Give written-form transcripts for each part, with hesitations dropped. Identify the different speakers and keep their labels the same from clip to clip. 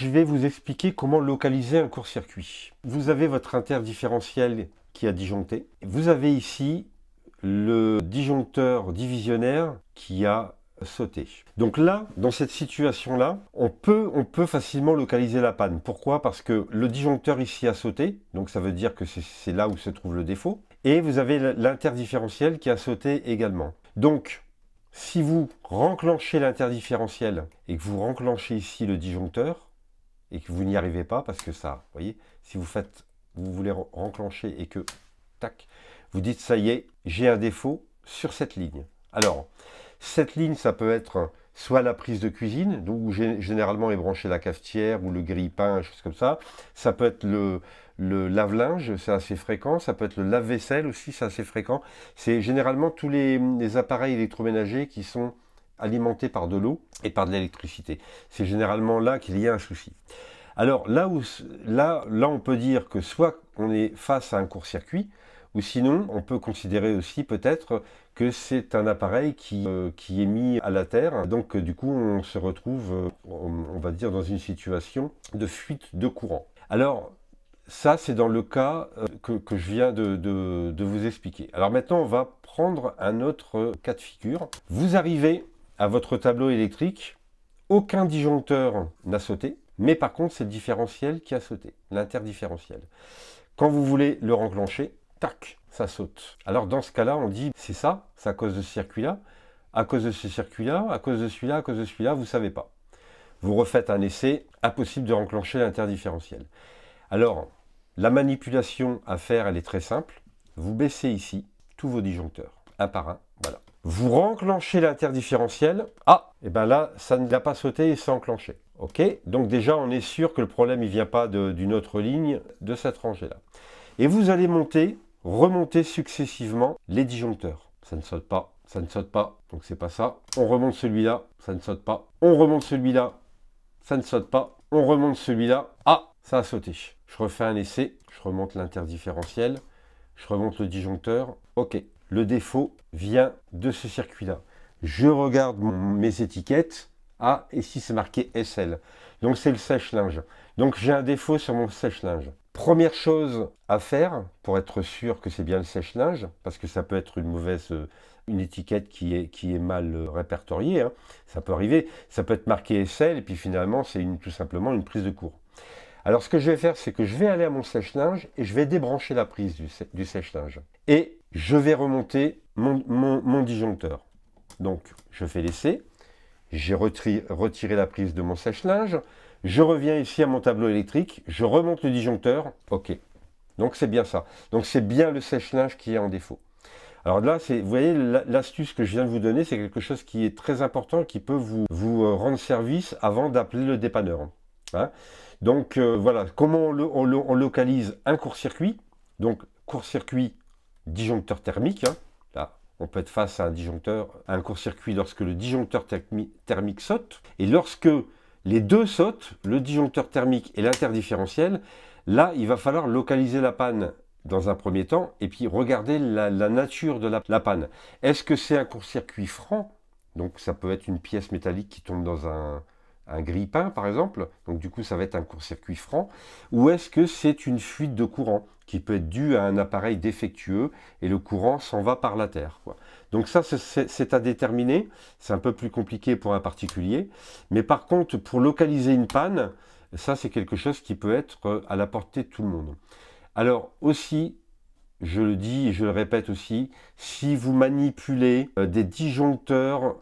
Speaker 1: Je vais vous expliquer comment localiser un court-circuit. Vous avez votre interdifférentiel qui a disjoncté. Vous avez ici le disjoncteur divisionnaire qui a sauté. Donc là, dans cette situation-là, on peut facilement localiser la panne. Pourquoi? Parce que le disjoncteur ici a sauté, donc ça veut dire que c'est là où se trouve le défaut. Et vous avez l'interdifférentiel qui a sauté également. Donc, si vous renclenchez l'interdifférentiel et que vous renclenchez ici le disjoncteur, et que vous n'y arrivez pas, parce que ça, vous voyez, si vous voulez renclencher et que, tac, vous dites, ça y est, j'ai un défaut sur cette ligne. Alors, cette ligne, ça peut être soit la prise de cuisine, où généralement est branchée la cafetière, ou le grille-pain, choses comme ça. Ça peut être le lave-linge, c'est assez fréquent. Ça peut être le lave-vaisselle aussi, c'est assez fréquent. C'est généralement tous les appareils électroménagers qui sont alimenté par de l'eau et par de l'électricité. C'est généralement là qu'il y a un souci. Alors là, on peut dire que soit on est face à un court-circuit, ou sinon on peut considérer aussi peut-être que c'est un appareil qui est mis à la terre. Donc du coup on se retrouve, on va dire, dans une situation de fuite de courant. Alors ça, c'est dans le cas que je viens de vous expliquer. Alors maintenant, on va prendre un autre cas de figure. Vous arrivez à votre tableau électrique, aucun disjoncteur n'a sauté, mais par contre c'est le différentiel qui a sauté, l'interdifférentiel. Quand vous voulez le renclencher, tac, ça saute. Alors dans ce cas-là, on dit c'est ça, c'est à cause de ce circuit-là, à cause de ce circuit-là, à cause de celui-là, à cause de celui-là, vous ne savez pas. Vous refaites un essai, impossible de renclencher l'interdifférentiel. Alors, la manipulation à faire, elle est très simple. Vous baissez ici tous vos disjoncteurs, un par un, voilà. Vous renclenchez l'interdifférentiel. Ah, et bien là, ça ne l'a pas sauté et c'est enclenché. Ok, donc déjà, on est sûr que le problème, il ne vient pas d'une autre ligne de cette rangée-là. Et vous allez remonter successivement les disjoncteurs. Ça ne saute pas, ça ne saute pas, donc c'est pas ça. On remonte celui-là, ça ne saute pas. On remonte celui-là, ça ne saute pas. On remonte celui-là. Ah, ça a sauté. Je refais un essai, je remonte l'interdifférentiel, je remonte le disjoncteur. Ok. Le défaut vient de ce circuit-là. Je regarde mes étiquettes. Ah, ici c'est marqué SL. Donc c'est le sèche-linge. Donc j'ai un défaut sur mon sèche-linge. Première chose à faire pour être sûr que c'est bien le sèche-linge, parce que ça peut être une étiquette qui est mal répertoriée. Hein. Ça peut arriver. Ça peut être marqué SL et puis finalement c'est tout simplement une prise de courant. Alors ce que je vais faire, c'est que je vais aller à mon sèche-linge et je vais débrancher la prise du sèche-linge. Et je vais remonter mon disjoncteur. Donc je fais l'essai, j'ai retiré la prise de mon sèche-linge, je reviens ici à mon tableau électrique, je remonte le disjoncteur, ok. Donc c'est bien ça. Donc c'est bien le sèche-linge qui est en défaut. Alors là, vous voyez, l'astuce que je viens de vous donner, c'est quelque chose qui est très important, qui peut vous rendre service avant d'appeler le dépanneur. Hein. Donc voilà, comment on localise un court-circuit. Donc court-circuit, disjoncteur thermique. Hein. Là, on peut être face à un court-circuit lorsque le disjoncteur thermique saute. Et lorsque les deux sautent, le disjoncteur thermique et l'interdifférentiel, là, il va falloir localiser la panne dans un premier temps et puis regarder la nature de la panne. Est-ce que c'est un court-circuit franc? Donc ça peut être une pièce métallique qui tombe dans un grille-pain par exemple, donc du coup ça va être un court-circuit franc, ou est-ce que c'est une fuite de courant qui peut être due à un appareil défectueux et le courant s'en va par la terre, quoi. Donc ça c'est à déterminer, c'est un peu plus compliqué pour un particulier, mais par contre pour localiser une panne, ça c'est quelque chose qui peut être à la portée de tout le monde. Alors aussi, je le dis et je le répète aussi, si vous manipulez des disjoncteurs,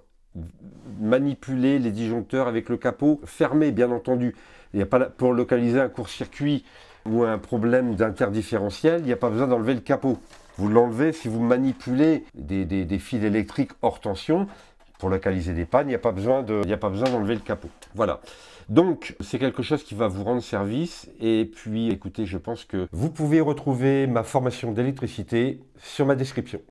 Speaker 1: manipuler les disjoncteurs avec le capot fermé, bien entendu. Il n'y a pas, pour localiser un court-circuit ou un problème d'interdifférentiel, il n'y a pas besoin d'enlever le capot. Vous l'enlevez si vous manipulez des fils électriques hors tension. Pour localiser des pannes, il n'y a pas besoin d'enlever le capot. Voilà. Donc, c'est quelque chose qui va vous rendre service. Et puis, écoutez, je pense que vous pouvez retrouver ma formation d'électricité sur ma description.